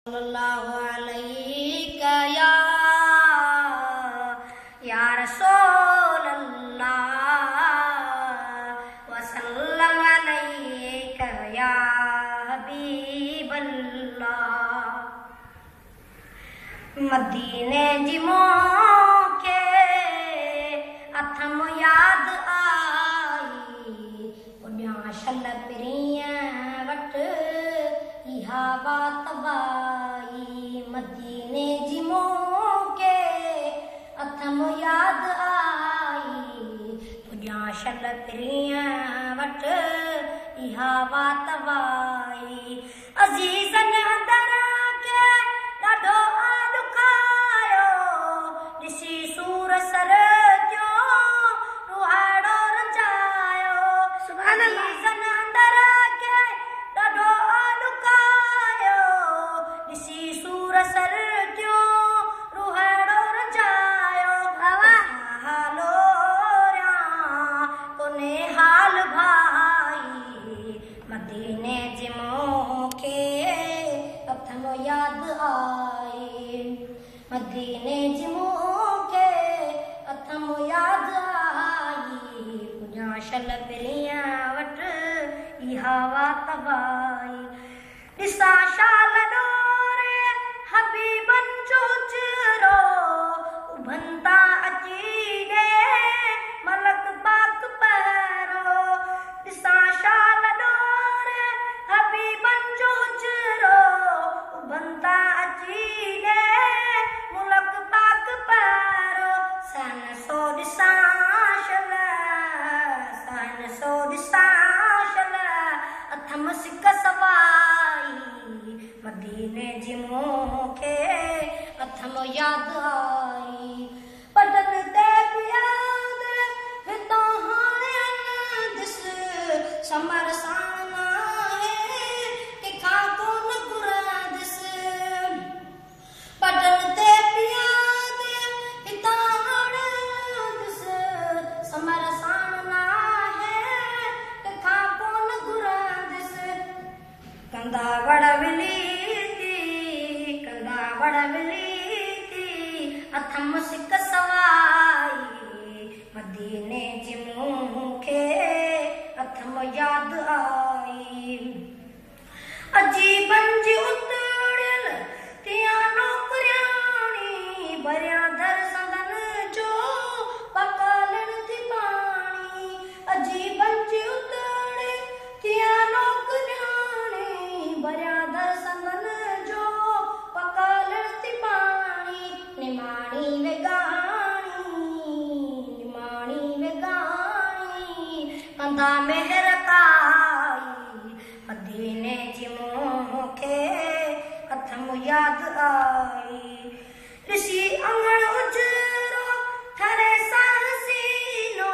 सल्लल्लाहु अलैका या रसूल अल्लाह वसल्लम अलैका या हबीब अल्लाह। मदीने जी मोखे अथम याद आई उन्या शल प्रिय वट इहा बात बाई। मदीने जी मोखे अथम याद आई तुझा शल प्रिय वट इहा बात बाई। अज़ीज़न अंदर के ॾाढो ॾुखायो ॾिसी सूर सर जो रुहाड़ो रंजायो। अज़ीज़न अंदर के ॾाढो ॾुखायो ॾिसी सूर सर जो रुहाड़ो रंजायो। हालो रिया कोने हाल भाई मदीने जी मोखे अथम याद आई। मदीने जी मोखे अथम याद आई तुझा शल प्रिय वट इहा बात बाई। ॾिसा शाल डोरे हबीबन जो चरो उभंता अची ॾे मलक पाक पैरो। ॾिसा शाल डोरे हबीबन जो चरो उभंता अची ॾे मुलक पाक पैरो। सन सो ॾिसा शल सन सो ॾिसा शल अथम सिक सवाई मदीने जी मोखे अथम याद आई। पटन ते याद हितां हाणे दिस समर सां तिखा कोन घुरंदिस। पटन ते याद हितां हाणे दिस समर सां तिखा कोन घुरंदिस। कंदा वड़ विली अथम सिक सवाई मदीने जी मोखे अथम याद आई। अजीबन जी उतड़ियल तिया नौकरियाणी भरिया दर संदन जो पकालण थी पाणी। अजीबन जी उतड़े तिया नौकरियाणी भरिया दर संदन जो पकालण थी पाणी। निमाणी वेगाणी कंधा मेहर काई मदीने जी मोखे अथम याद आई। ऋषि अंगण उजरो ठरे साहसीनो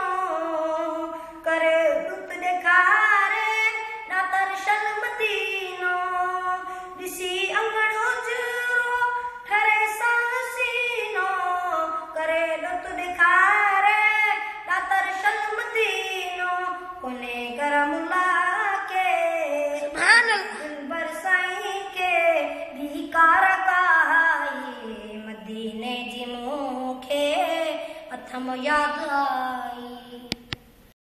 करे रुत ॾेखारे ना तरशल मदीनो। ऋषि अंगण उजरो ठरे साहसीनो करे रुत ॾेखारे ना तरशल मदीनो। कोने करमुला के बरसाई के दीकार काई मदीने जी मोखे अथम याद आई।